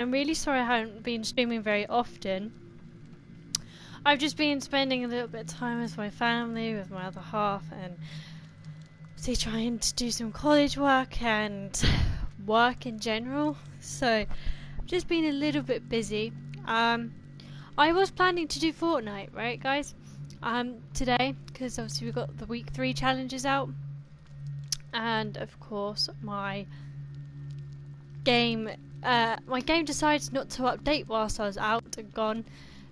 I'm really sorry I haven't been streaming very often. I've just been spending a little bit of time with my family, with my other half, and see, trying to do some college work and work in general. So I've just been a little bit busy. I was planning to do Fortnite, right, guys? Today, because obviously we got the week 3 challenges out, and of course my game decided not to update whilst I was out and gone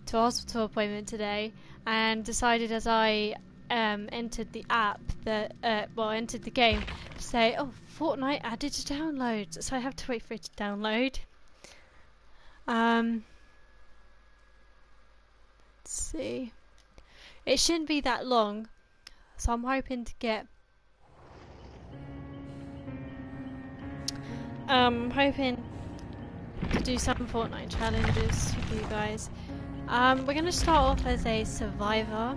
to a hospital appointment today, and decided as I entered the app that entered the game to say, oh, Fortnite added to downloads, so I have to wait for it to download. Let's see, it shouldn't be that long, so I'm hoping to get hoping to do some Fortnite challenges with you guys. We're going to start off as a survivor.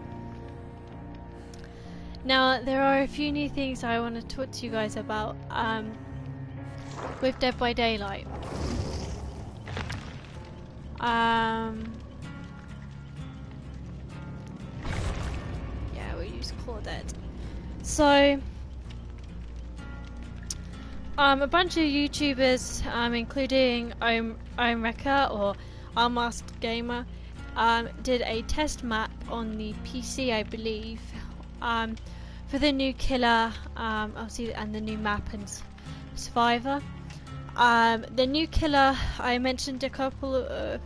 Now, there are a few new things I want to talk to you guys about with Dead by Daylight. Yeah, we'll use Claudette. So, a bunch of YouTubers, including Wrecker or Unmasked Gamer, did a test map on the PC, I believe, for the new killer, obviously, and the new map and survivor. The new killer, I mentioned a couple of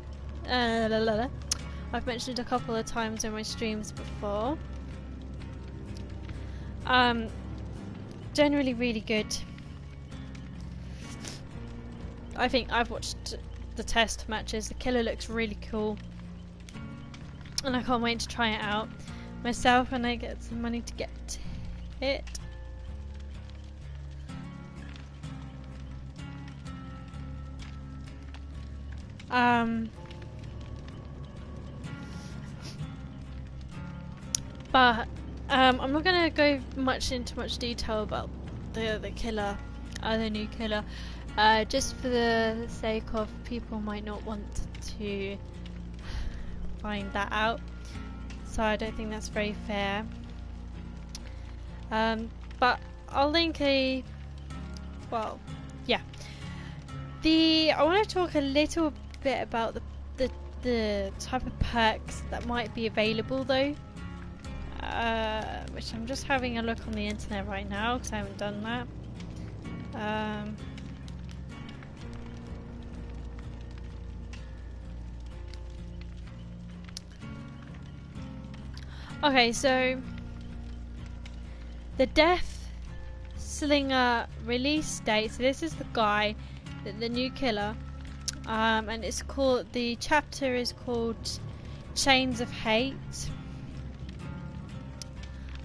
I've mentioned a couple of times in my streams before. Generally really good. I think I've watched the test matches. The killer looks really cool, and I can't wait to try it out myself when I get some money to get it. But I'm not gonna go into much detail about the killer, the new killer. Just for the sake of people might not want to find that out, so I don't think that's very fair. But I'll link I want to talk a little bit about the type of perks that might be available though, which I'm just having a look on the internet right now because I haven't done that. Okay, so the Death Slinger release date. So this is the guy, the new killer, and it's called. The chapter is called Chains of Hate.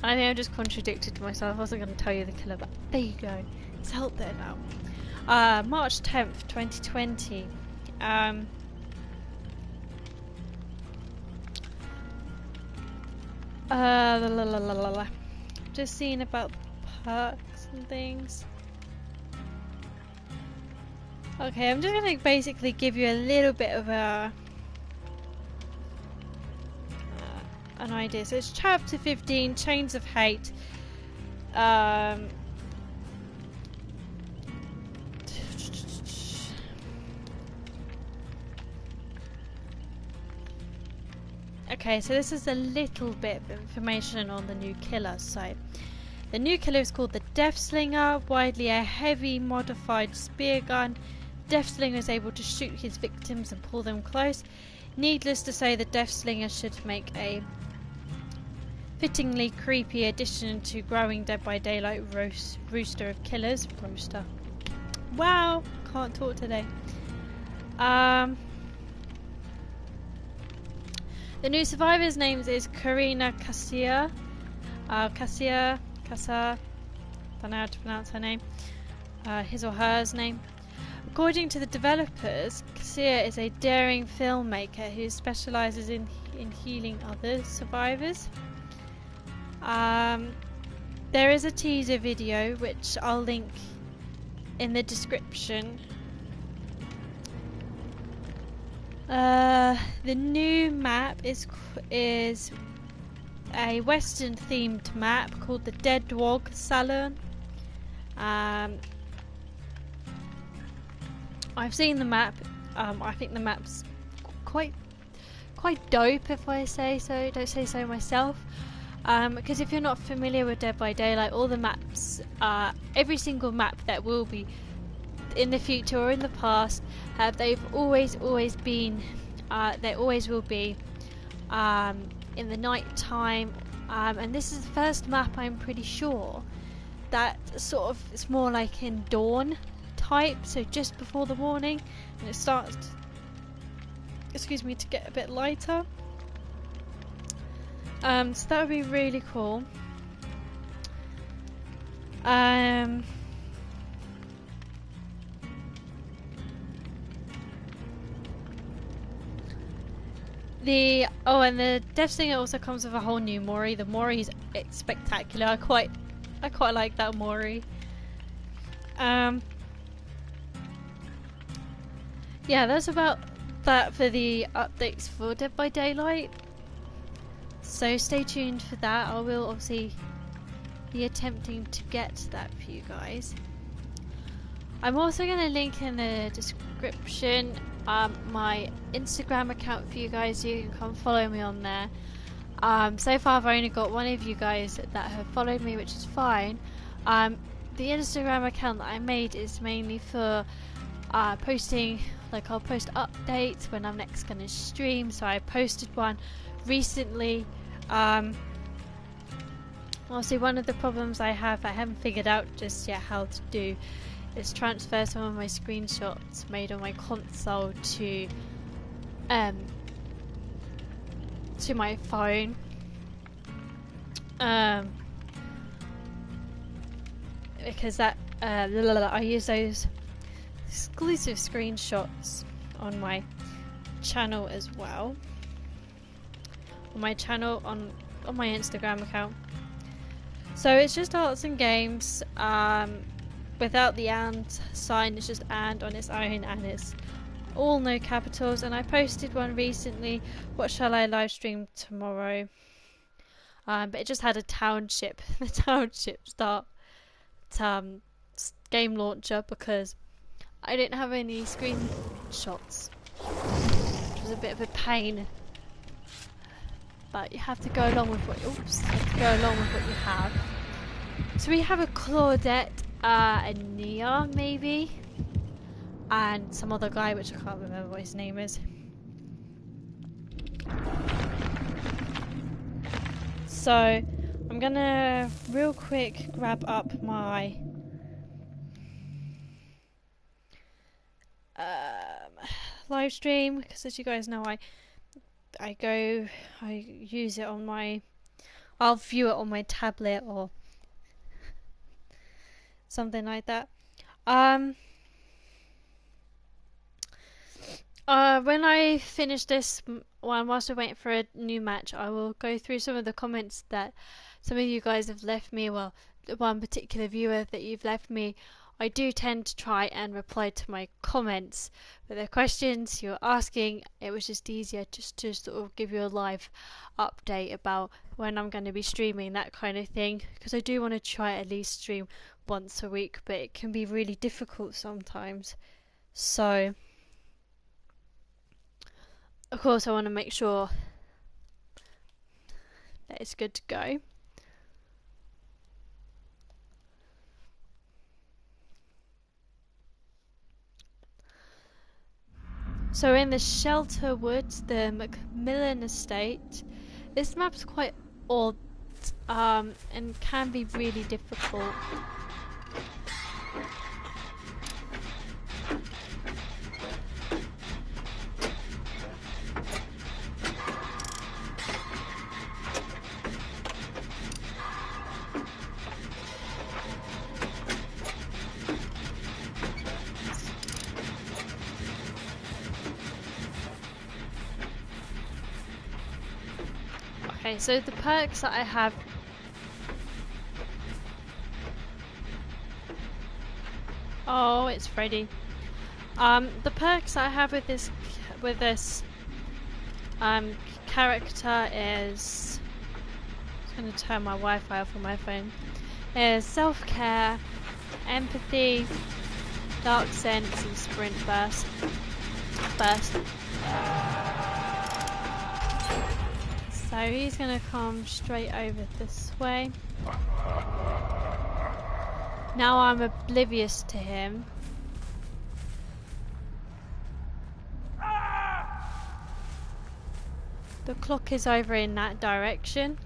I think I just contradicted myself. I wasn't going to tell you the killer, but there you go. It's out there now. March 10th, 2020. Just seeing about perks and things. Okay, I'm just gonna basically give you a little bit of an idea. So it's chapter 15, Chains of Hate. Okay, so this is a little bit of information on the new killer. So, the new killer is called the Death Slinger, widely a heavy modified spear gun. Death Slinger is able to shoot his victims and pull them close. Needless to say, the Death Slinger should make a fittingly creepy addition to growing Dead by Daylight rooster of killers. Roaster. Wow, can't talk today. The new survivor's name is Karina Cassia. Casa. Don't know how to pronounce her name. His or hers name. According to the developers, Cassia is a daring filmmaker who specialises in healing other survivors. There is a teaser video which I'll link in the description. The new map is a Western themed map called the Dead Dog Salon. I've seen the map. I think the map's quite dope, if I say so. Don't say so myself. Because if you're not familiar with Dead by Daylight, all the maps, every single map that will be in the future or in the past, they've always been, they always will be in the night time. And this is the first map, I'm pretty sure, that sort of, it's more like in dawn type, so just before the morning, and it starts to get a bit lighter. So that would be really cool. And the Death Singer also comes with a whole new Mori. The Mori is spectacular. I quite like that Mori. Yeah, that's about that for the updates for Dead by Daylight. So stay tuned for that. I will obviously be attempting to get that for you guys. I'm also going to link in the description my Instagram account for you guys. You can come follow me on there. So far I've only got one of you guys that have followed me, which is fine. The Instagram account that I made is mainly for posting, like I'll post updates when I'm next going to stream. So I posted one recently. Obviously one of the problems I haven't figured out just yet how to do is transfer some of my screenshots made on my console to my phone. Because that I use those exclusive screenshots on my channel as well. On my channel on my Instagram account. So it's just arts and games, without the and sign. It's just and on its own, and it's all no capitals. And I posted one recently, what shall I live stream tomorrow, but it just had a township the township start game launcher because I didn't have any screenshots, which was a bit of a pain. But you have to go along with what you have. So we have a Claudette, a Nia maybe, and some other guy which I can't remember what his name is. So I'm gonna real quick grab up my live stream, because as you guys know I use it on I'll view it on my tablet or something like that. When I finish this one, whilst we're waiting for a new match, I will go through some of the comments that some of you guys have left me. Well, one particular viewer that you've left me. I do tend to try and reply to my comments, but the questions you're asking, it was just easier just to sort of give you a live update about when I'm going to be streaming, that kind of thing, because I do want to try at least stream once a week, but it can be really difficult sometimes. So of course I want to make sure that it's good to go. So in the Shelter Woods, the Macmillan Estate, this map's quite odd and can be really difficult. Okay, so the perks that I have. Oh, it's Freddy. The perks that I have with this with this character is, I'm going to turn my Wi-Fi off on my phone, is self-care, empathy, dark sense, and sprint burst. So he's going to come straight over this way. Now I'm oblivious to him. The clock is over in that direction.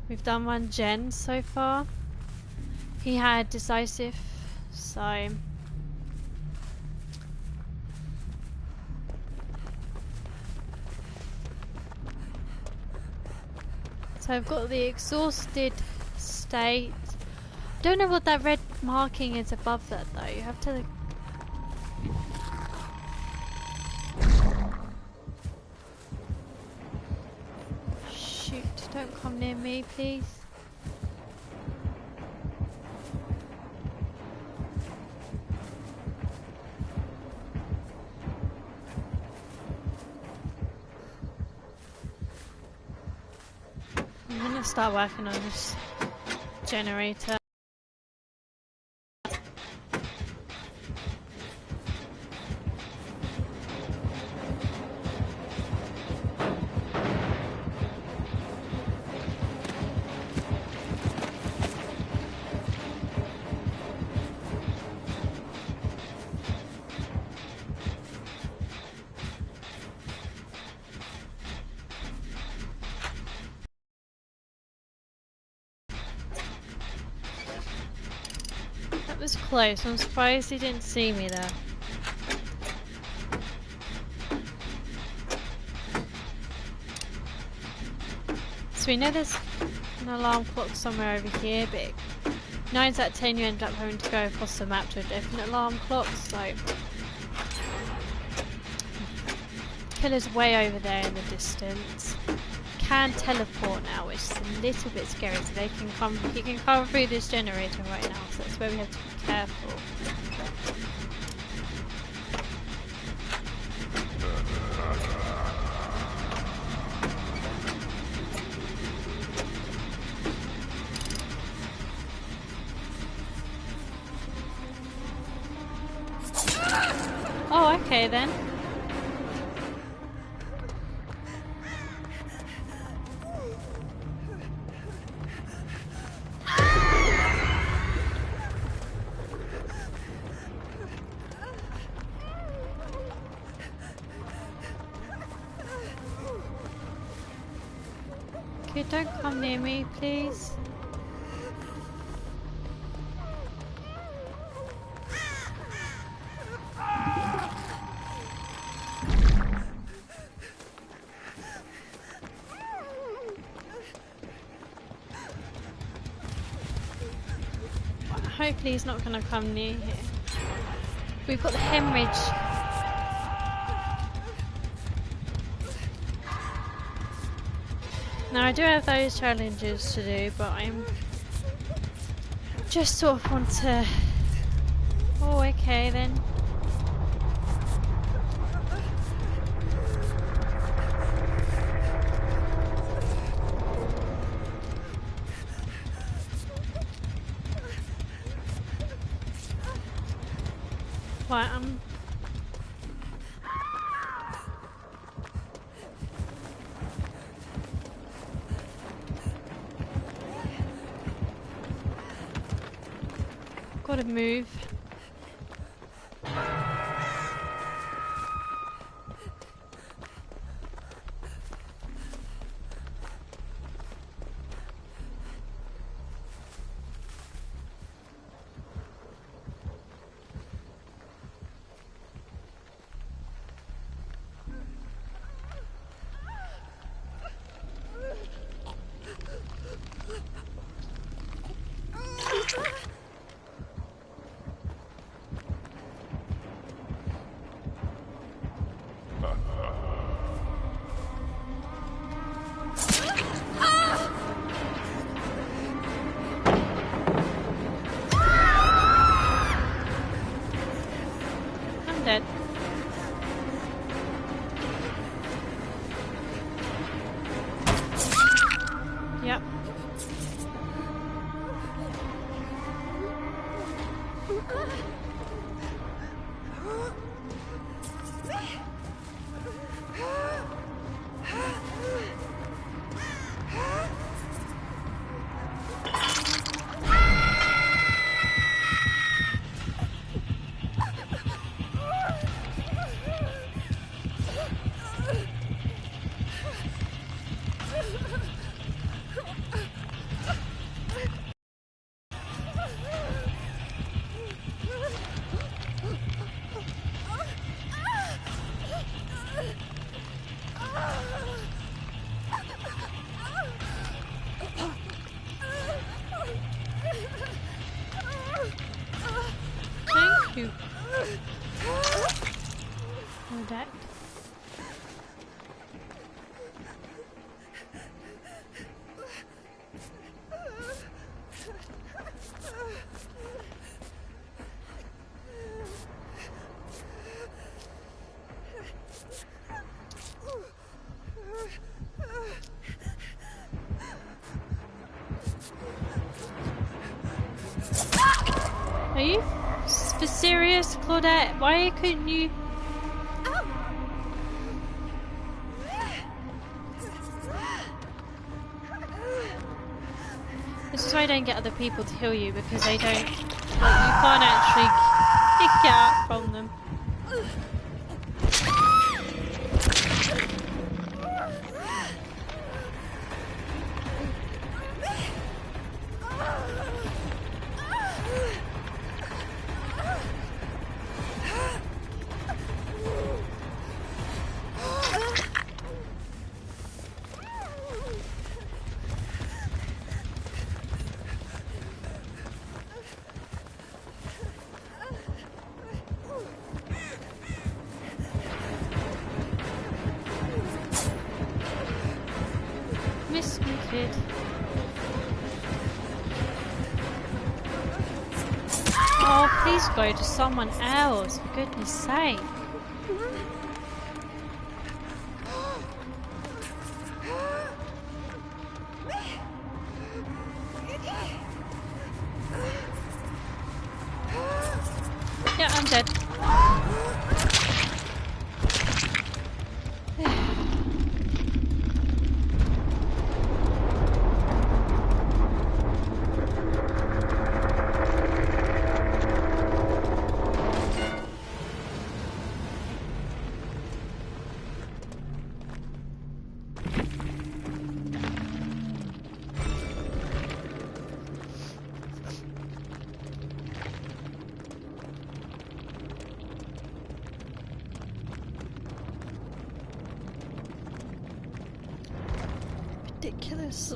We've done one gen so far. He had decisive, so I've got the exhausted state. Don't know what that red marking is above that though. You have to. Shoot, don't come near me, please. I'm gonna start working on this generator. That was close. I'm surprised he didn't see me there. So we know there's an alarm clock somewhere over here, but 9 out of 10 you end up having to go across the map to a different alarm clock, so... Killer's way over there in the distance. Can teleport now, which is a little bit scary, so he can come through this generator right now, so that's where we have to be careful. Oh, okay then. Okay, don't come near me, please. Hopefully he's not going to come near here. We've got the hemorrhage. Now I do have those challenges to do, but I'm just sort of want to... Oh, okay then. Right, gotta move. effect. Are you for serious, Claudette? Why couldn't you? This is why I don't get other people to heal you, because they don't. Like, you can't actually get out from them. Miss me, kid. Oh, please go to someone else, for goodness sake. Yeah, I'm dead. Ridiculous.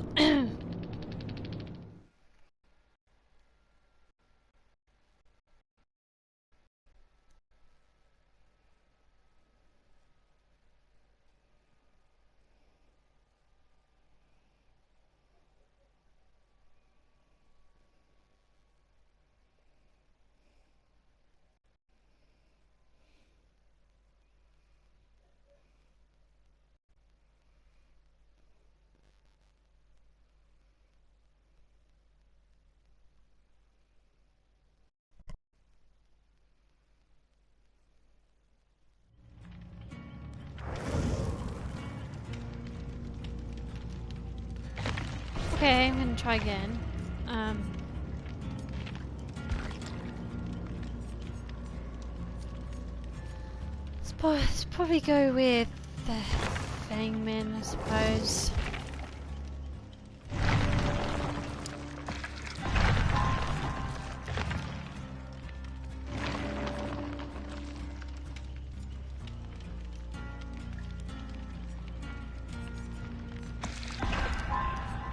Okay, I'm gonna try again. Let's probably go with the Fangman, I suppose.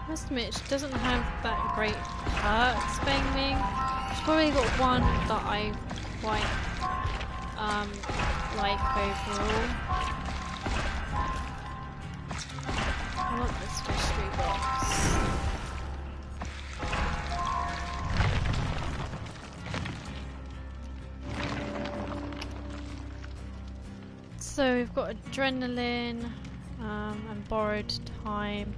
I must admit, she doesn't have that great perks, Fangman. She's probably got one that I quite like overall. I want this mystery box. So we've got adrenaline and borrowed time.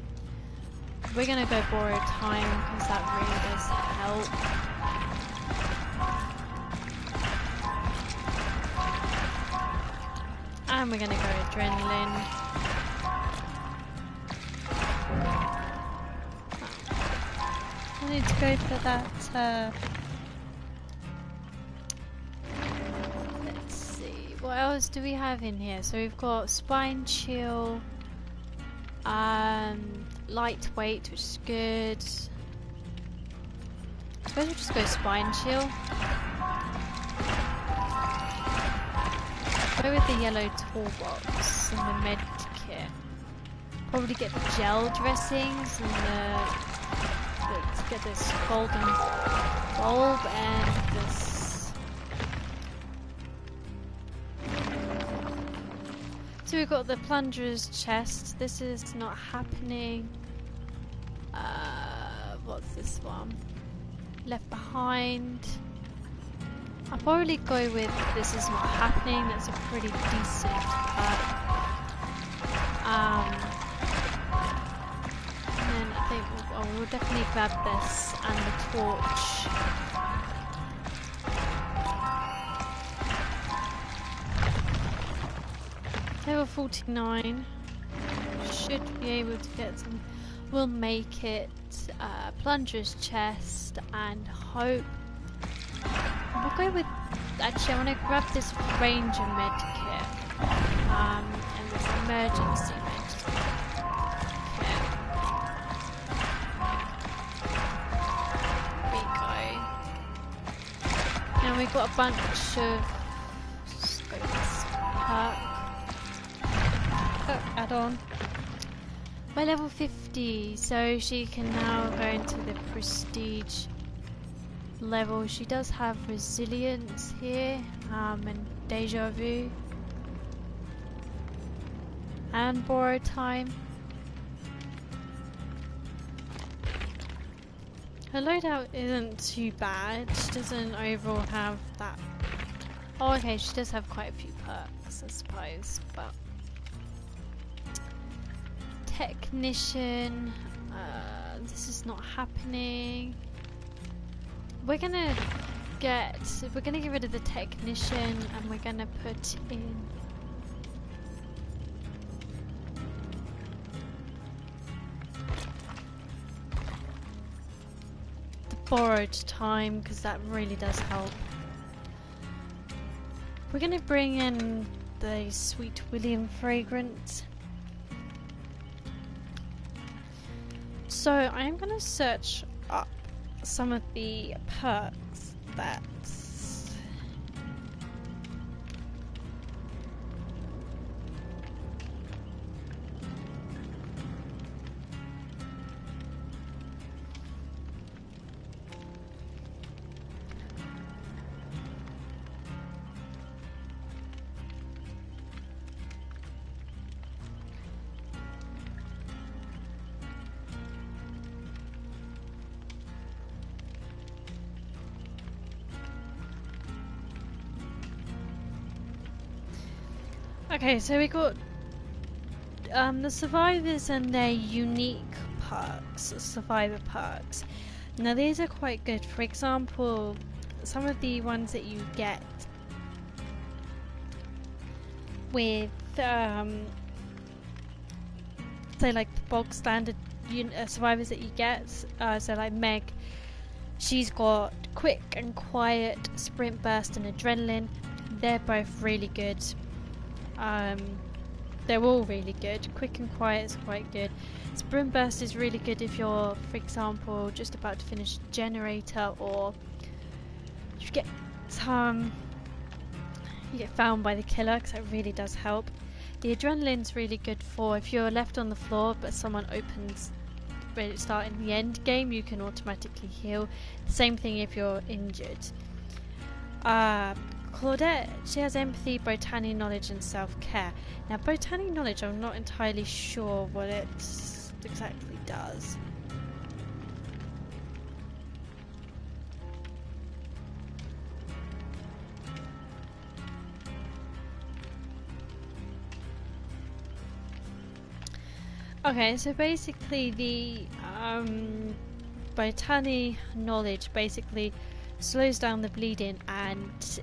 We're gonna go borrowed time because that really does help. And we're gonna go adrenaline. I need to go for that. Let's see, what else do we have in here? So we've got spine chill, lightweight, which is good. I suppose we'll just go spine chill. Go with the yellow toolbox and the med kit. Probably get the gel dressings and let's get this golden bulb and this So we've got the plunderer's chest. This is not happening. What's this one? Left behind. I'll probably go with this is not happening. That's a pretty decent and then I think we'll definitely grab this and the torch. Level 49. Should be able to get some. We'll make it plunger's chest and hope. We'll go with. Actually, I want to grab this ranger med kit and this emergency med kit. There we go. Now we've got a bunch of. Just go with this add-on. By level 50, so she can now go into the prestige level. She does have resilience here, and deja vu, and borrowed time. Her loadout isn't too bad. She doesn't overall have that. Oh, okay, she does have quite a few perks, I suppose, but. Technician, this is not happening. We're gonna get rid of the technician and we're gonna put in the borrowed time because that really does help. We're gonna bring in the Sweet William fragrance. So I am going to search up some of the perks that okay, so we got the survivors and their unique perks, survivor perks. Now these are quite good. For example, some of the ones that you get with, say like the bog standard survivors that you get, so like Meg, she's got quick and quiet, sprint burst and adrenaline. They're both really good. They're all really good. Quick and quiet is quite good. Sprint burst is really good if you're, for example, just about to finish a generator, or you get found by the killer, because that really does help. The adrenaline's really good for if you're left on the floor but someone opens ready to start in the end game, you can automatically heal. Same thing if you're injured. Claudette, she has empathy, botany knowledge and self-care. Now botany knowledge, I'm not entirely sure what it exactly does. Okay, so basically the botany knowledge basically slows down the bleeding and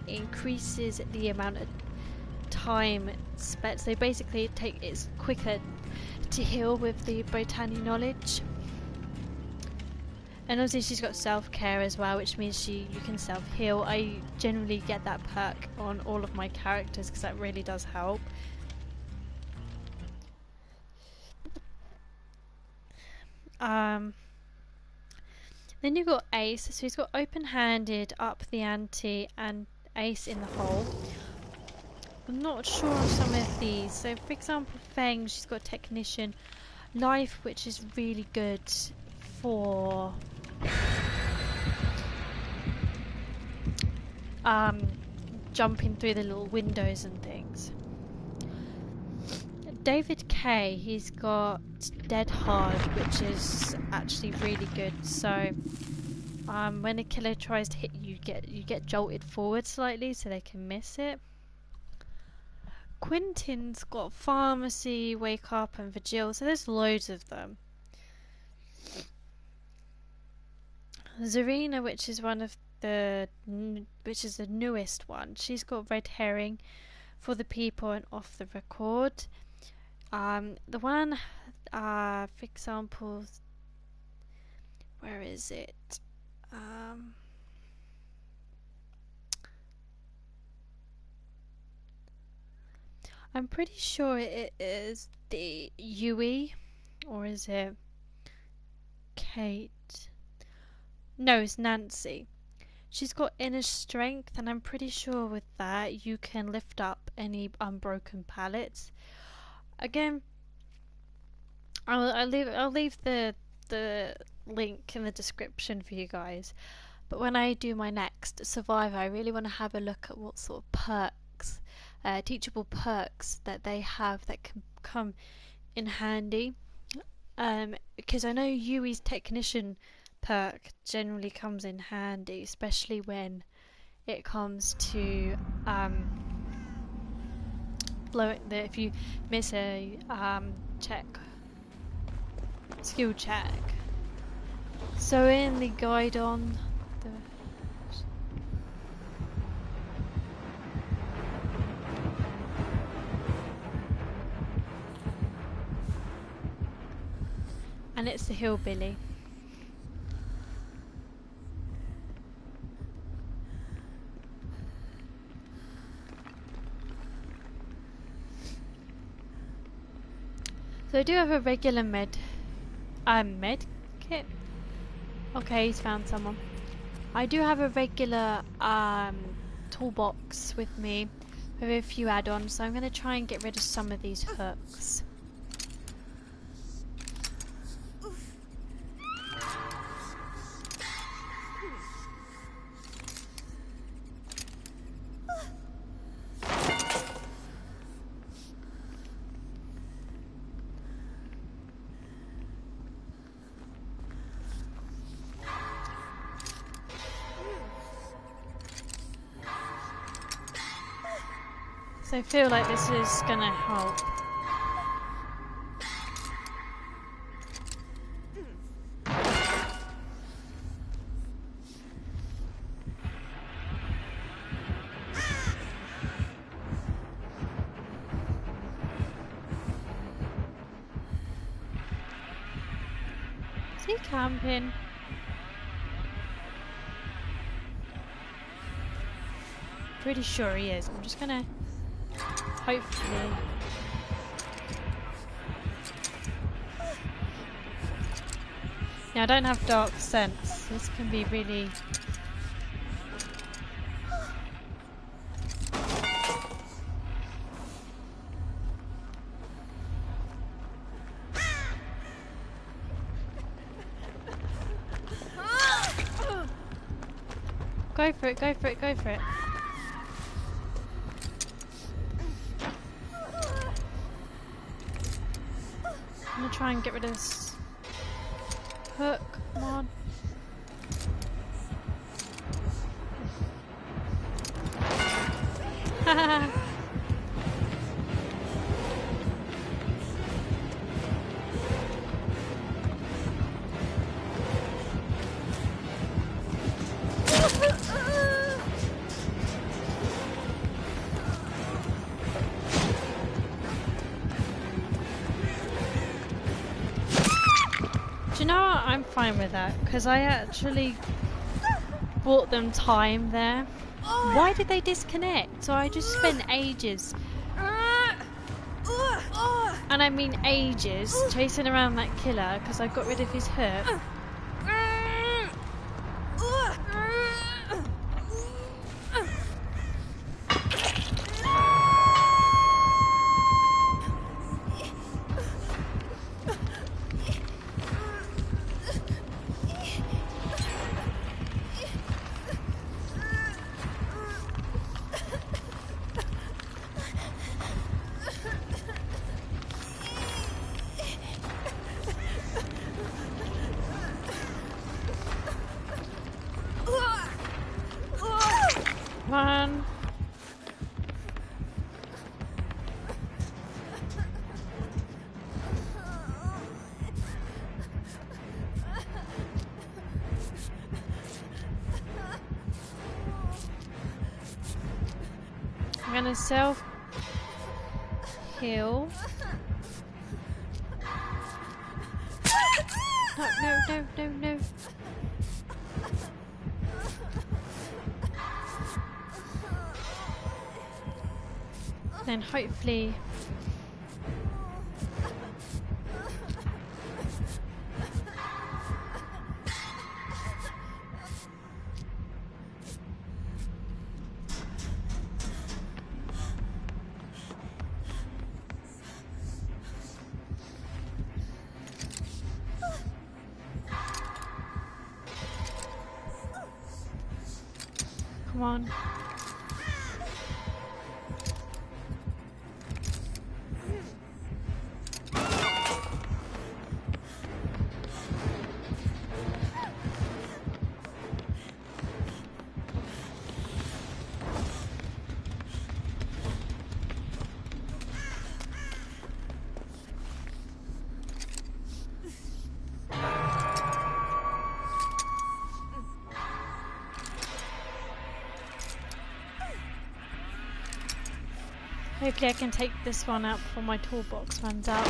increases the amount of time spent. So basically it's quicker to heal with the botany knowledge. And obviously she's got self-care as well, which means you can self-heal. I generally get that perk on all of my characters because that really does help. Then you've got Ace, so he's got open-handed, up the ante, and Ace in the hole. I'm not sure of some of these. So for example, Feng, she's got technician, life, which is really good for jumping through the little windows and things. David K, he's got Dead Hard, which is actually really good. So when a killer tries to hit you, you get jolted forward slightly so they can miss it. Quentin's got Pharmacy, Wake Up, and Vigil, so there's loads of them. Zarina, which is the newest one, she's got Red Herring, For the People, and Off the Record. The one, for example, where is it? I'm pretty sure it is the Yui, or is it Kate? No, it's Nancy. She's got Inner Strength, and I'm pretty sure with that you can lift up any unbroken pallets. Again, I'll leave the link in the description for you guys. But when I do my next Survivor, I really want to have a look at what sort of perks, teachable perks that they have that can come in handy. Because I know Yui's Technician perk generally comes in handy, especially when it comes to if you miss a skill check. So in the guide on the and it's the hillbilly. So I do have a regular med kit. Okay, he's found someone. I do have a regular toolbox with me with a few add-ons, so I'm going to try and get rid of some of these hooks. So I feel like this is gonna help. Is he camping? Pretty sure he is. I'm just gonna hopefully. Now I don't have dark sense. This can be really. Go for it, go for it, go for it. I'm gonna try and get rid of this hook. Come on. Do you know what? I'm fine with that because I actually bought them time there. Why did they disconnect? So I just spent ages, and I mean ages, chasing around that killer because I got rid of his hook. gonna self heal. No, no, no, no, no. Then hopefully come on. Hopefully I can take this one out before my toolbox runs out.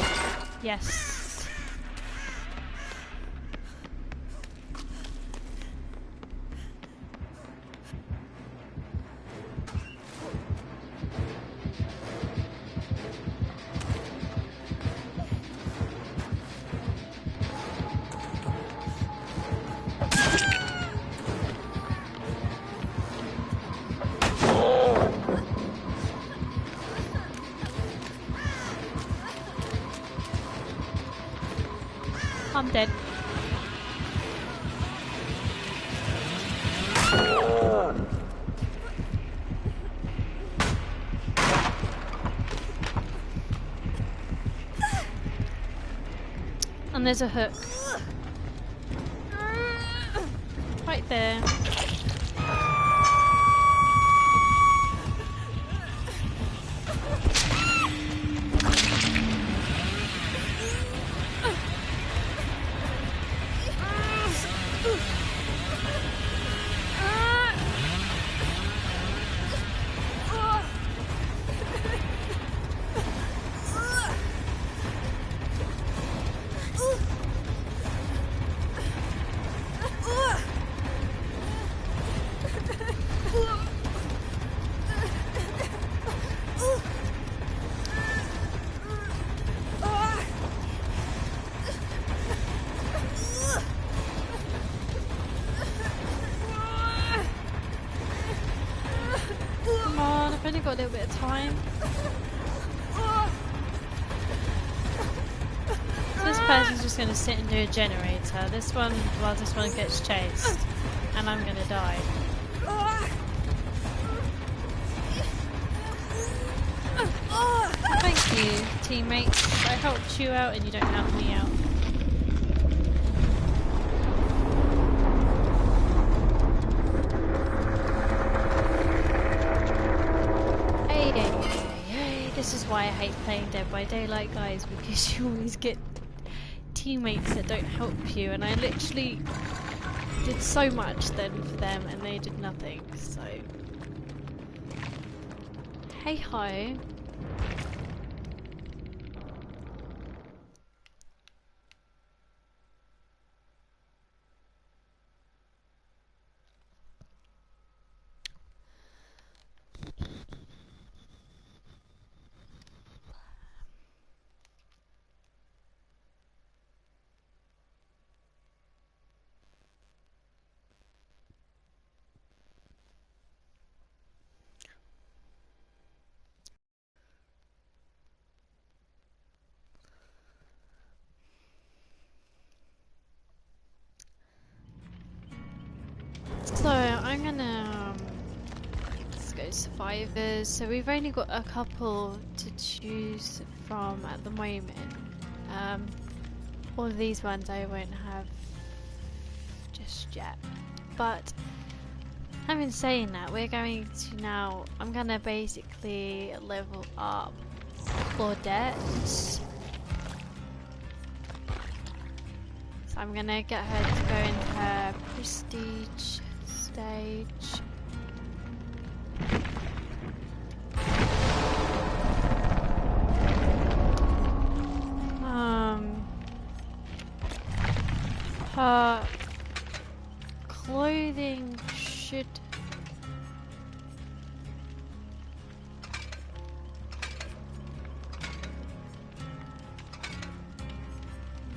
Yes. I'm dead. And there's a hook. Right there. I've only got a little bit of time. This person's just going to sit and do a generator. This one, while this one gets chased. And I'm going to die. Thank you, teammates. I helped you out and you don't help me out. This is why I hate playing Dead by Daylight, guys, because you always get teammates that don't help you, and I literally did so much then for them and they did nothing, so hey ho. So I'm gonna let's go survivors. So we've only got a couple to choose from at the moment. All of these ones I won't have just yet. But having saying that, we're going to now. I'm gonna basically level up Claudette. So I'm gonna get her to go into her prestige stage.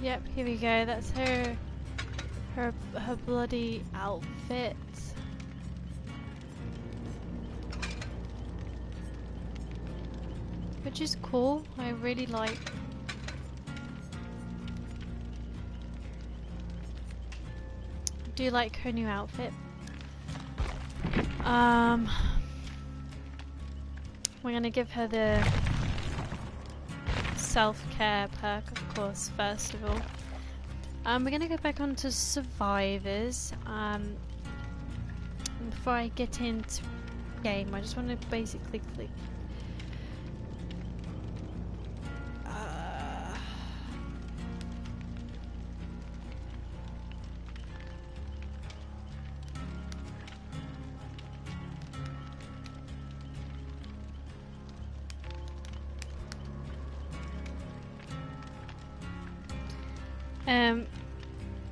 Yep, here we go. That's her bloody outfit. Which is cool. I really like. I do like her new outfit. We're gonna give her the self-care perk, of course, first of all. We're gonna go back onto survivors. Before I get into game, I just want to basically click.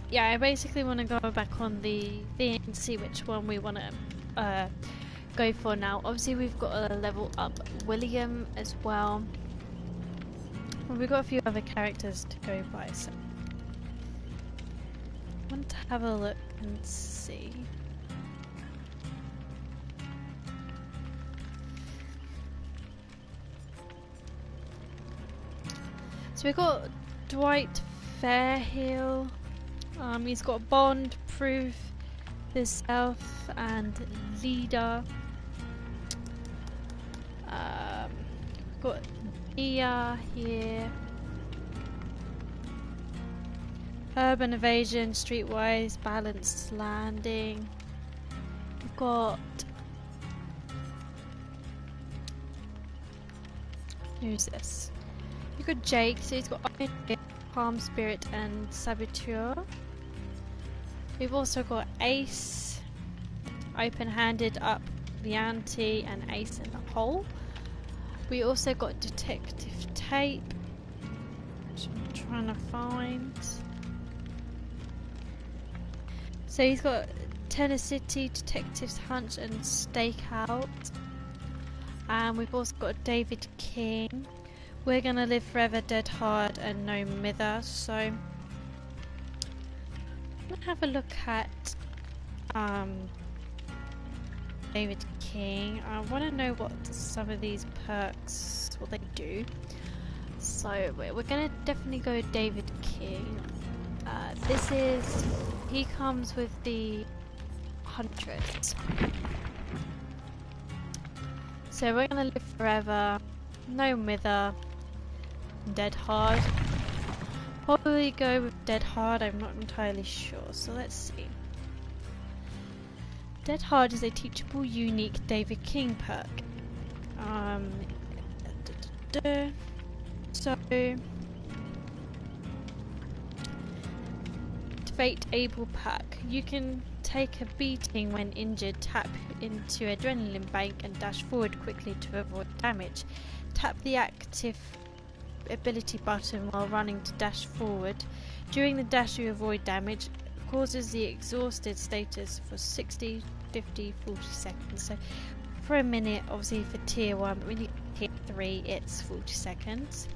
Yeah, I basically want to go back on the thing and see which one we want to go for now. Obviously, we've got to level up William as well. Well, we've got a few other characters to go by, so I want to have a look and see. So we've got Dwight Fairhill. He's got Bond, Proof, Self, and Leader. We've got Nia here. Urban Evasion, Streetwise, Balanced Landing. We've got... who's this? We've got Jake, so he's got Palm Spirit and Saboteur. We've also got Ace, Open-Handed, Up the Ante, and Ace in the Hole. We also got Detective Tape, which I'm trying to find. So he's got Tennessee, Detectives Hunt, and Stakeout. And we've also got David King. We're Gonna Live Forever, Dead Hard, and No Mither. So I'm gonna have a look at David King. I want to know what some of these perks, what they do. So we're gonna definitely go David King. He comes with the Huntress. So We're Gonna Live Forever, No Mither, Dead Hard. Probably go with Dead Hard, I'm not entirely sure, so let's see. Dead Hard is a teachable, unique David King perk. So Activate Able pack. You can take a beating when injured, tap into Adrenaline Bank and dash forward quickly to avoid damage. Tap the active ability button while running to dash forward. During the dash you avoid damage. Causes the exhausted status for 60, 50, 40 seconds. So for a minute, obviously for tier 1, but when you hit 3 it's 40 seconds.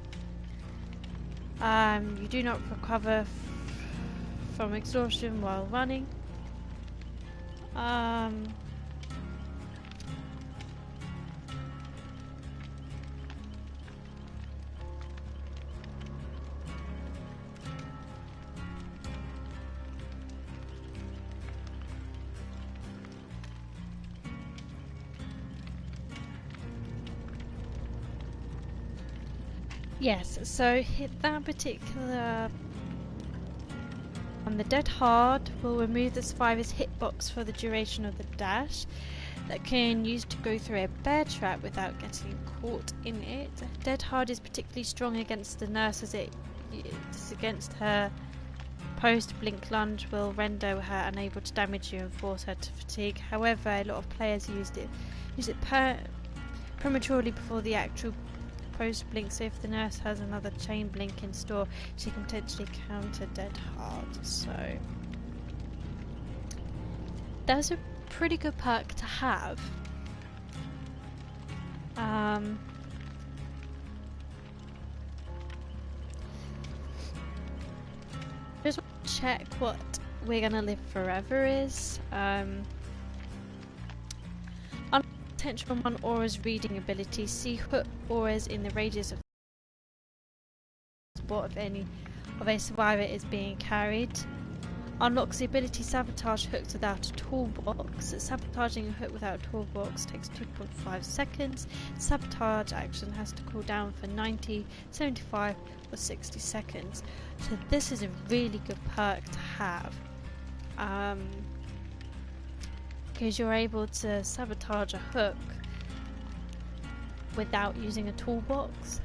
You do not recover from exhaustion while running. Yes, so hit that particular. The Dead Hard will remove the survivor's hitbox for the duration of the dash. That can use to go through a bear trap without getting caught in it. Dead Hard is particularly strong against the nurse as it is against her. Post blink lunge will render her unable to damage you and force her to fatigue. However, a lot of players use it prematurely before the actual post blink, so if the nurse has another chain blink in store, she can potentially counter Dead Hard. So that's a pretty good perk to have. check what We're Gonna Live Forever is. Potential on Aura's reading ability. See hook auras in the radius of spot if any of a survivor is being carried. Unlocks the ability Sabotage hooks without a toolbox. Sabotaging a hook without a toolbox takes 2.5 seconds. Sabotage action has to cool down for 90, 75 or 60 seconds. So this is a really good perk to have. Because you're able to sabotage a hook without using a toolbox.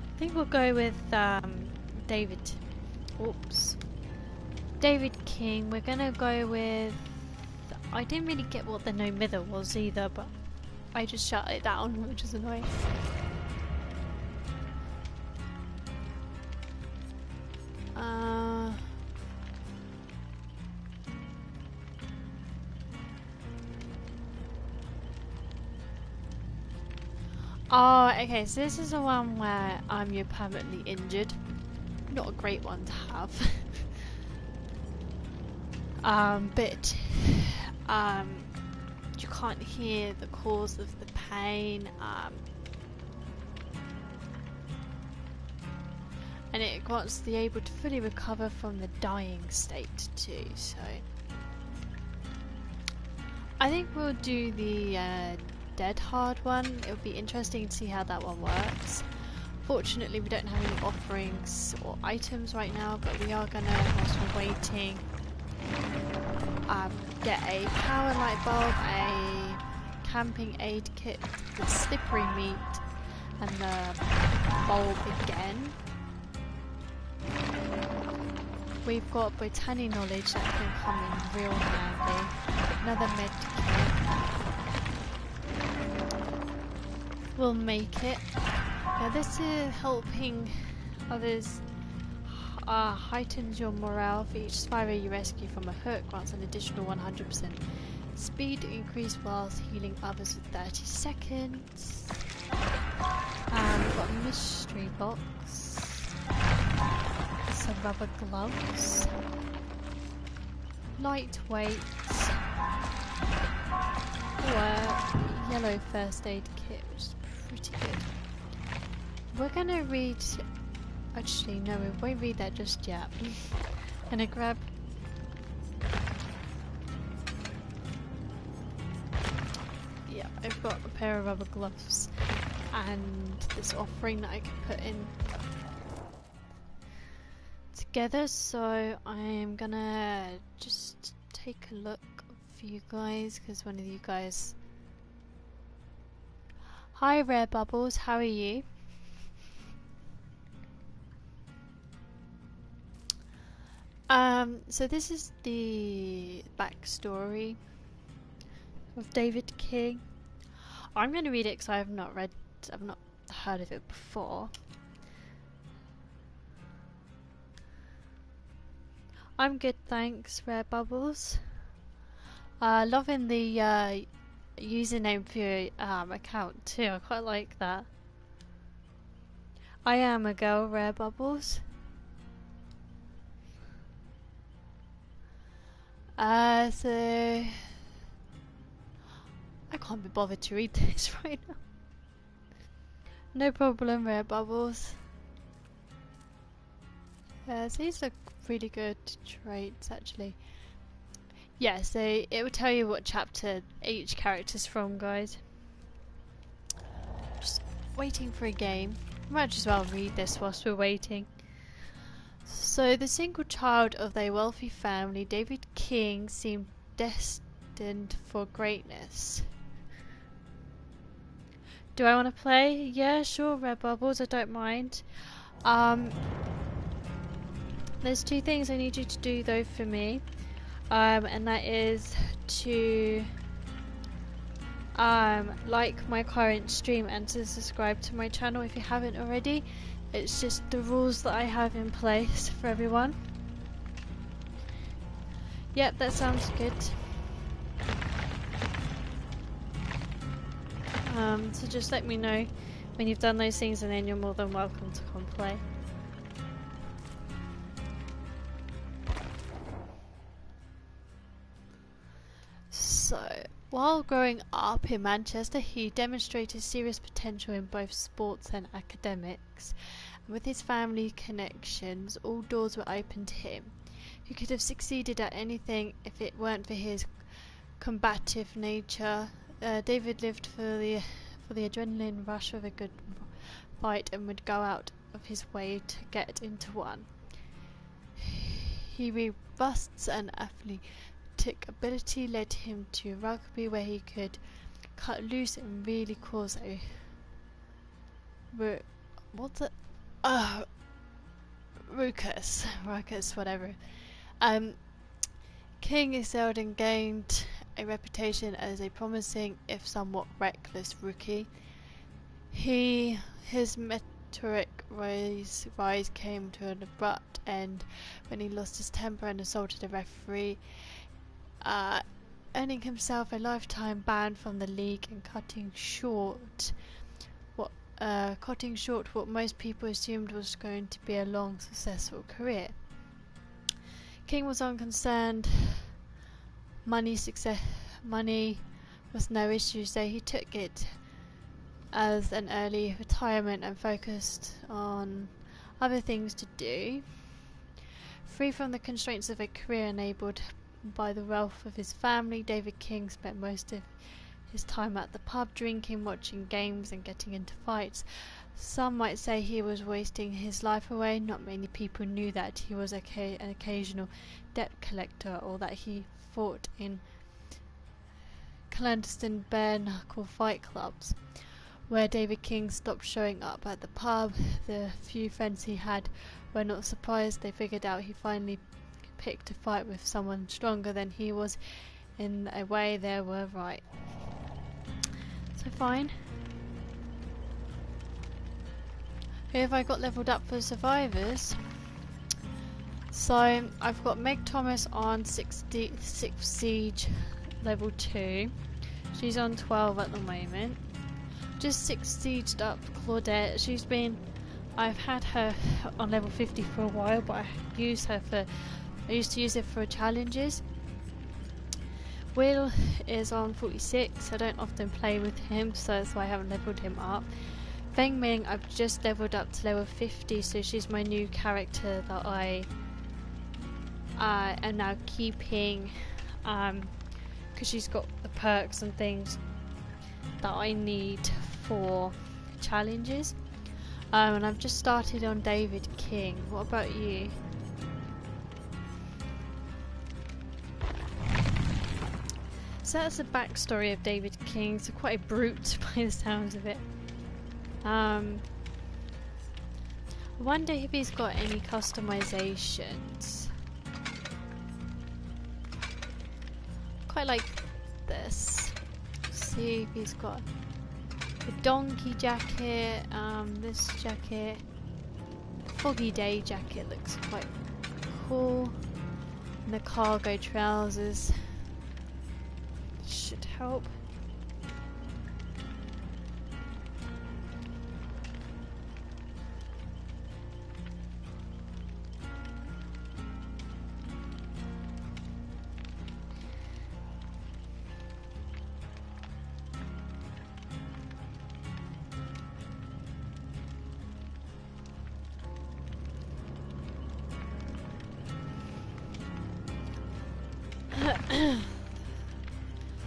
I think we'll go with David King. We're gonna go with, I didn't really get what the no mither was either, but I just shut it down, which is annoying. Oh, okay, so this is the one where you're permanently injured. Not a great one to have. But you can't hear the cause of the pain. And it wants to be able to fully recover from the dying state too, so I think we'll do the dead hard one. It'll be interesting to see how that one works. Fortunately we don't have any offerings or items right now, but we are gonna, whilst we're waiting, get a power light bulb, a camping aid kit, the slippery meat and the bulb again. We've got botany knowledge that can come in real handy. Another med kit. We'll make it. Now this is helping others. Heightens your morale for each survivor you rescue from a hook. Grants an additional 100% speed increase whilst healing others for 30 seconds. We've got a mystery box. Some rubber gloves, lightweight, yellow first aid kit, which is pretty good. We're gonna read, actually no, we won't read that just yet. Gonna grab I've got a pair of rubber gloves and this offering that I can put in together, so I am gonna just take a look for you guys, because one of you guys. Hi Rare Bubbles, how are you? So this is the backstory of David King. I'm going to read it because I've not heard of it before. I'm good, thanks, Rare Bubbles. Loving the username for your account too. I quite like that. I am a girl, Rare Bubbles. So I can't be bothered to read this right now. No problem, Rare Bubbles. So these are really good traits, actually. Yeah, so it will tell you what chapter each character's from, guys. Just waiting for a game. Might as well read this whilst we're waiting. So, the single child of a wealthy family, David King seemed destined for greatness. Do I want to play? Yeah, sure, Red Bubbles, I don't mind. There's two things I need you to do though for me. And that is to like my current stream and to subscribe to my channel if you haven't already. It's just the rules that I have in place for everyone. Yep, that sounds good. So just let me know when you've done those things, and then you're more than welcome to come play. So, while growing up in Manchester, he demonstrated serious potential in both sports and academics. With his family connections, all doors were open to him. He could have succeeded at anything if it weren't for his combative nature. David lived for the adrenaline rush of a good fight and would go out of his way to get into one. His robust and athletic ability led him to rugby, where he could cut loose and really cause a ruckus, whatever. King excelled and gained a reputation as a promising, if somewhat reckless, rookie. His meteoric rise came to an abrupt end when he lost his temper and assaulted a referee, earning himself a lifetime ban from the league and cutting short what most people assumed was going to be a long, successful career. King was unconcerned. Money was no issue, so he took it as an early retirement and focused on other things to do. Free from the constraints of a career enabled by the wealth of his family, David King spent most of his time at the pub, drinking, watching games and getting into fights. Some might say he was wasting his life away. Not many people knew that he was an occasional debt collector, or that he fought in clandestine bare-knuckle fight clubs. Where David King stopped showing up at the pub, the few friends he had were not surprised. They figured out he finally picked a fight with someone stronger than he was. In a way, they were right. So fine. Who have I got leveled up for survivors? So I've got Meg Thomas on 66 Siege level 2. She's on 12 at the moment. Just 6 sieged up Claudette. I've had her on level 50 for a while, but I used to use it for challenges. Will is on 46. I don't often play with him, so that's why I haven't leveled him up. Feng Ming, I've just leveled up to level 50, so she's my new character that I am now keeping, because she's got the perks and things that I need for challenges. And I've just started on David King. What about you? So that's the backstory of David King. So quite a brute by the sounds of it. I wonder if he's got any customizations. Quite like this. See if he's got a donkey jacket, this jacket, foggy day jacket looks quite cool, and the cargo trousers should help.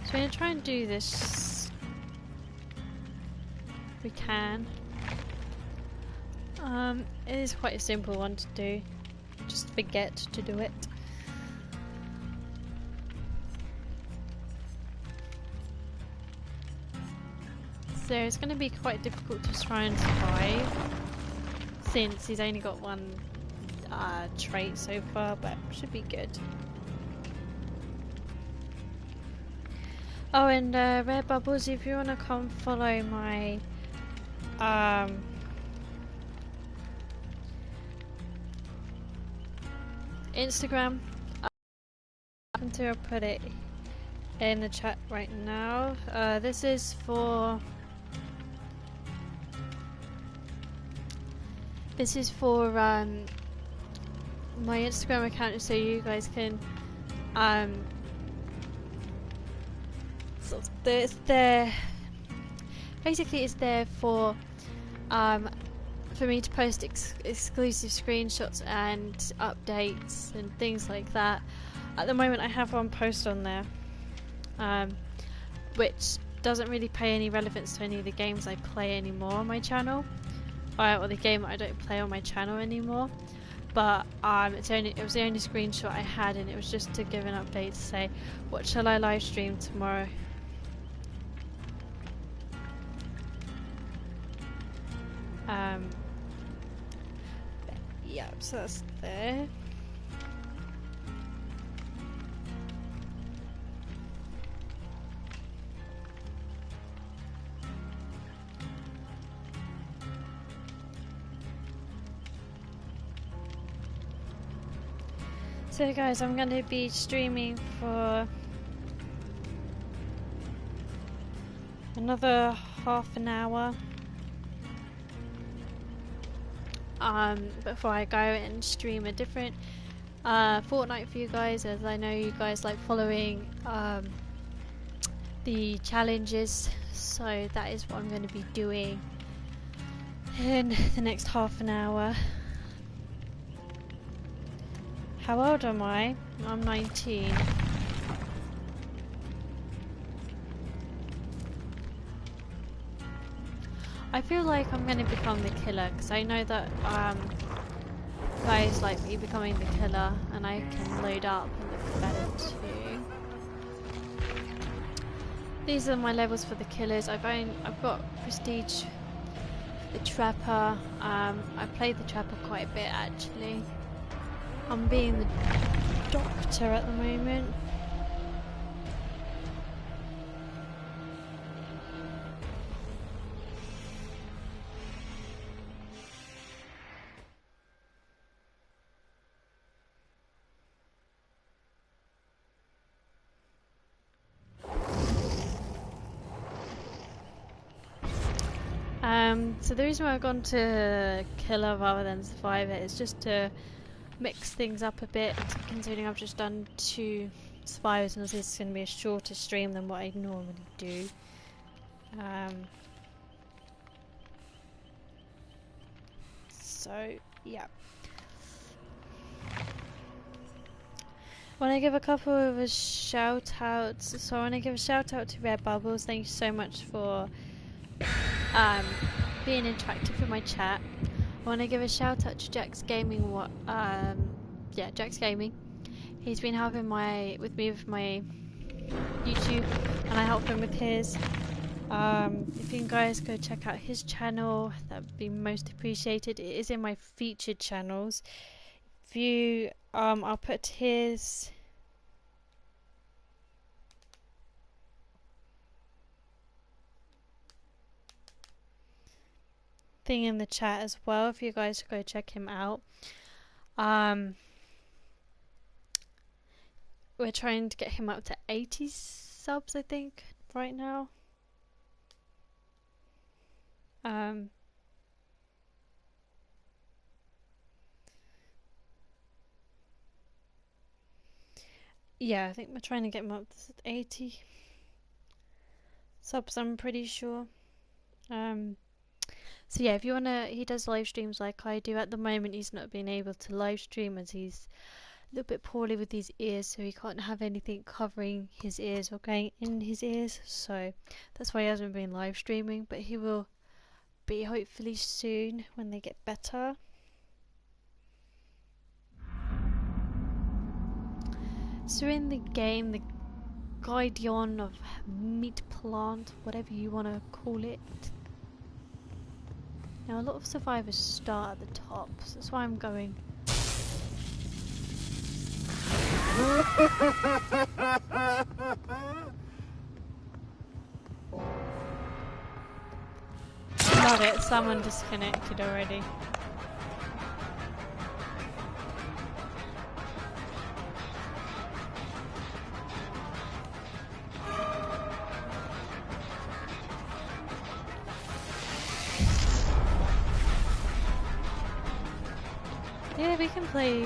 So I'm going to try and do this if we can. It is quite a simple one to do. Just forget to do it. So it's going to be quite difficult to try and survive, since he's only got one trait so far, but should be good. Oh, and Red Bubbles, if you want to come follow my Instagram, I'm going to put it in the chat right now. This is for This is for my Instagram account, so you guys can it's there. Basically, it's there for me to post exclusive screenshots and updates and things like that. At the moment, I have one post on there, which doesn't really pay any relevance to any of the games I play anymore on my channel, or the game I don't play on my channel anymore. But it was the only screenshot I had, and it was just to give an update to say, what shall I live stream tomorrow? Yeah, so that's there. So guys, I'm going to be streaming for another half an hour before I go and stream a different Fortnite for you guys, as I know you guys like following the challenges, so that is what I'm going to be doing in the next half an hour. How old am I? I'm 19. I feel like I'm going to become the killer, because I know that guys like me becoming the killer, and I can load up and look better too. These are my levels for the killers. I've got prestige, the trapper. I played the trapper quite a bit actually. I'm being the doctor at the moment. So the reason why I've gone to killer rather than survivor is just to mix things up a bit, considering I've just done 2 survivors, and this is going to be a shorter stream than what I normally do. So yeah, I want to give a couple of shout outs. So I want to give a shout out to Red Bubbles. Thank you so much for being interactive with my chat. I want to give a shout out to Jack's Gaming. Jack's Gaming. He's been helping me with my YouTube, and I help him with his. If you guys go check out his channel, that would be most appreciated. It is in my featured channels. If you, I'll put his thing in the chat as well, if you guys go check him out. We're trying to get him up to 80 subs, I think, right now. Yeah, I think we're trying to get him up to 80 subs, I'm pretty sure. So yeah, if you wanna, he does live streams like I do. At the moment, he's not been able to live stream as he's a little bit poorly with his ears, so he can't have anything covering his ears or going in his ears. So that's why he hasn't been live streaming, but he will be hopefully soon when they get better. So in the game, the Guardian of Meat Plant, whatever you want to call it. Now a lot of survivors start at the top, so that's why I'm going. Love it, someone disconnected already. Yeah, we can play.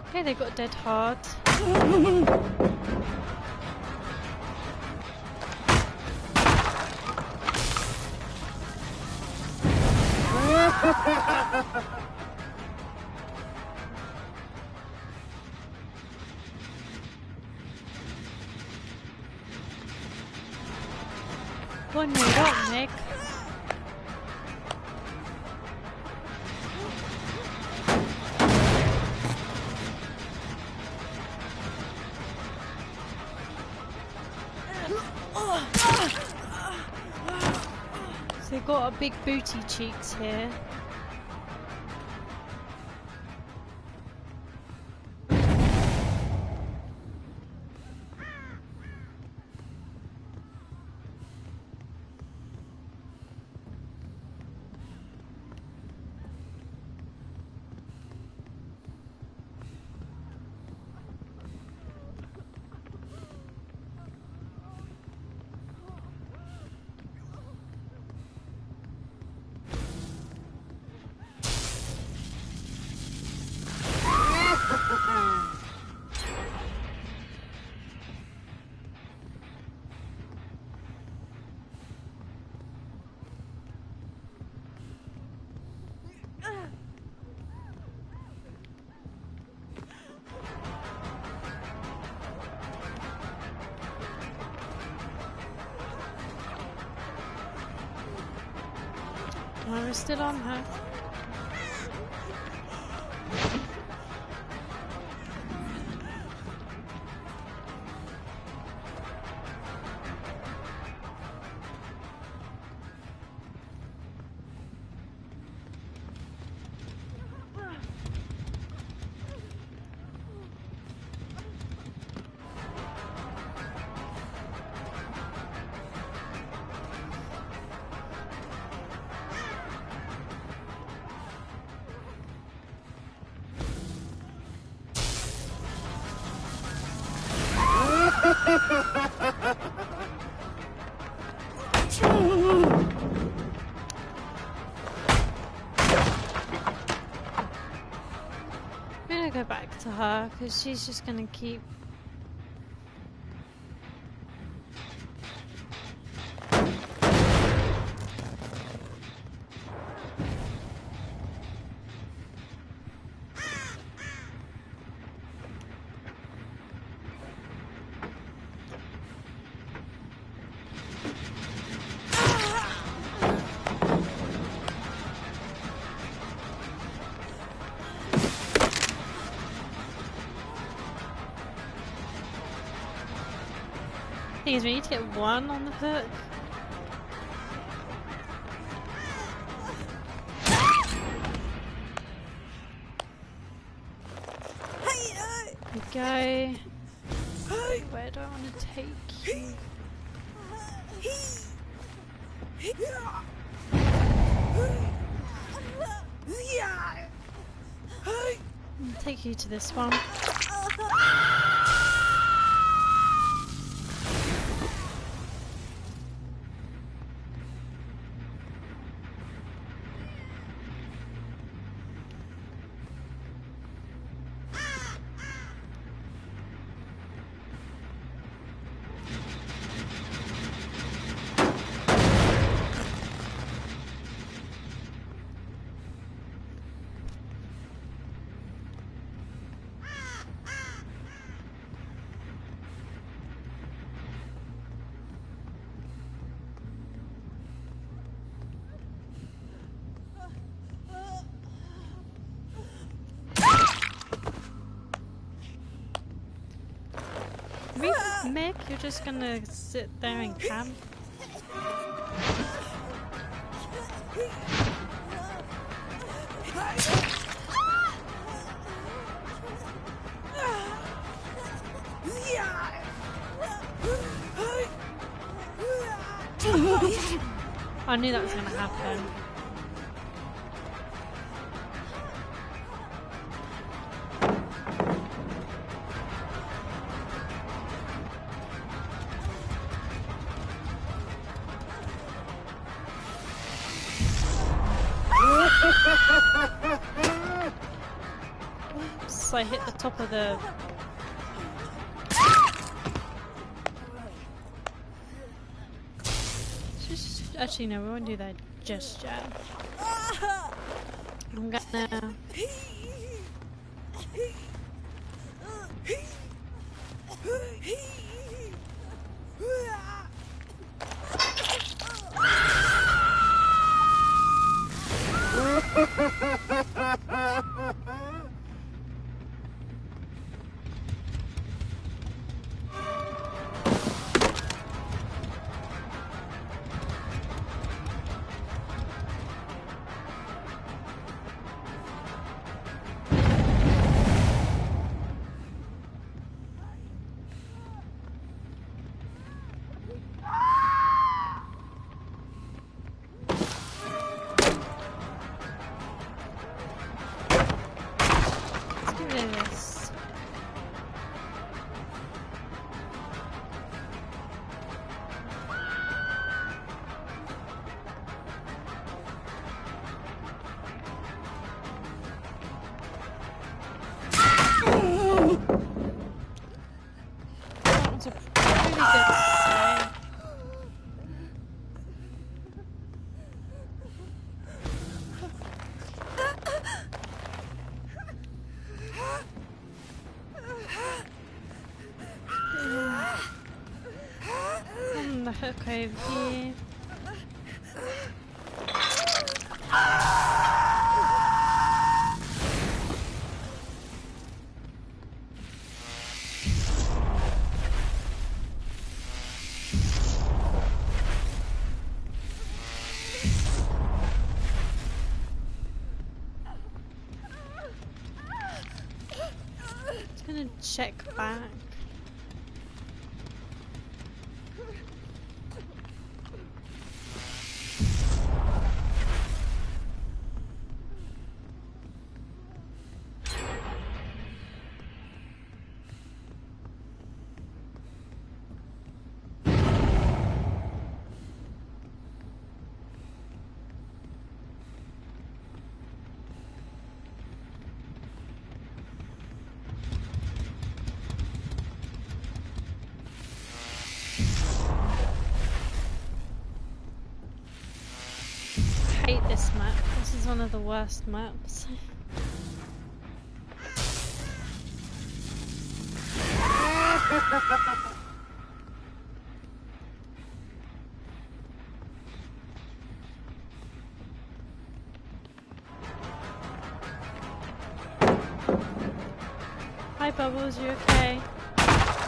Okay, they got dead hard. One more up, Nick. So they've got a big booty cheeks here. Oh, we're still on her. I'm gonna go back to her because she's just gonna keep. Thing is, we need to get one on the hook. There we go. Where do I want to take you? I'll take you to this one. Mick, you're just gonna sit there and camp? I knew that was going to happen. Oops, I hit the top of the... Actually, no, we won't do that just yet. I'm gonna... Hook over here. Just gonna check back. I hate this map. This is one of the worst maps. Hi Bubbles, you okay?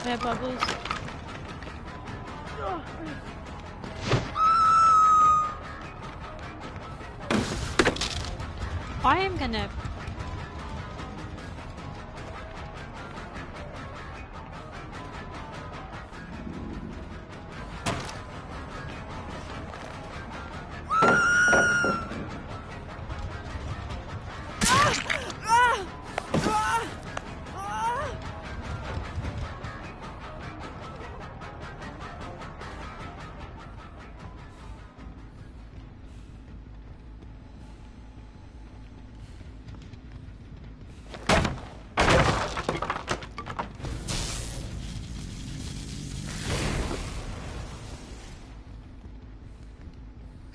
Yeah, Bubbles. I am gonna...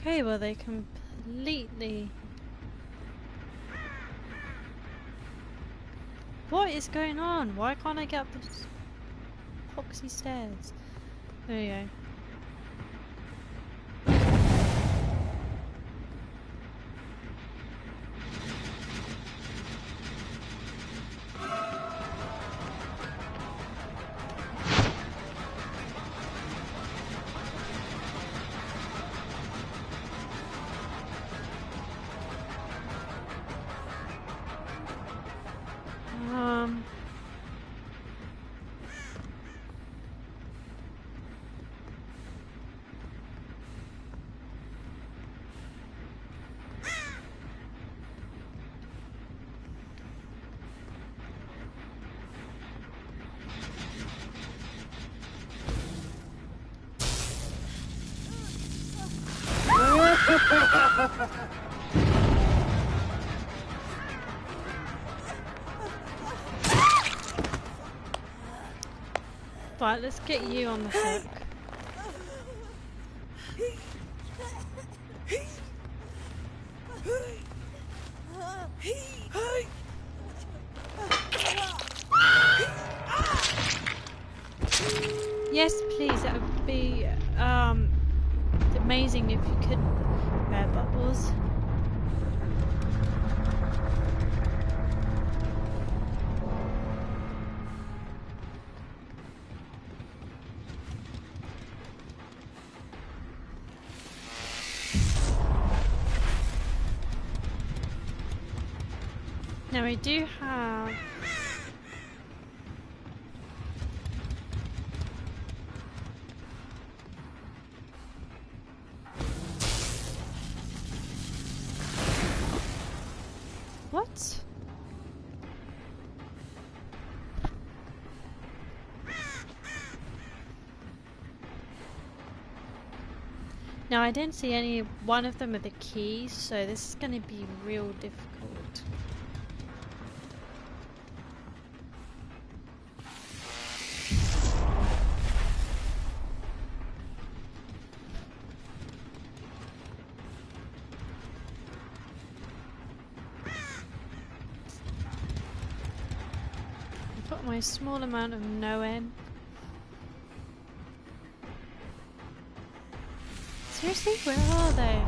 Okay, well they completely... What is going on? Why can't I get up the poxy stairs? There you go. Right, let's get you on the hook. Yes, please. That would be amazing if you could wear bubbles. Now we do have what? Now I didn't see any one of them with the keys, so this is going to be real difficult. Put my small amount of no in. Seriously, where are they?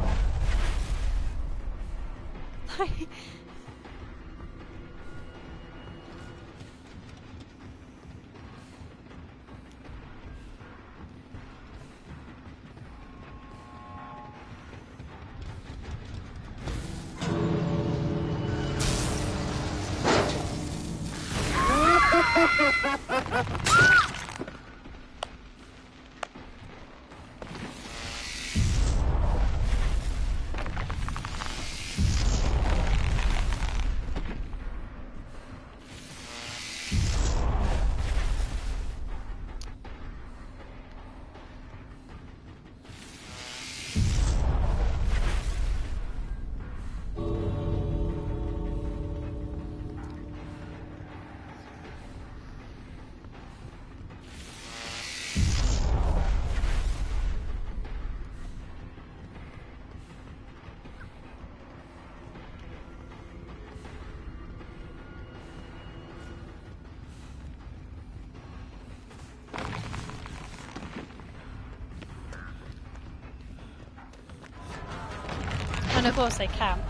And of course they can.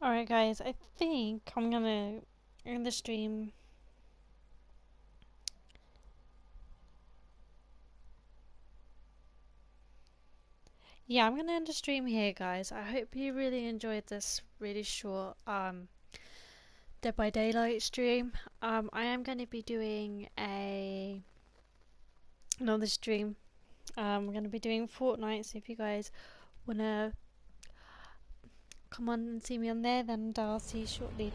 Alright guys, I think I'm gonna end the stream. Yeah, I'm gonna end the stream here guys. I hope you really enjoyed this really short Dead by Daylight stream. I am gonna be doing another stream. We're gonna be doing Fortnite, so if you guys wanna come on and see me on there, then I'll see you shortly.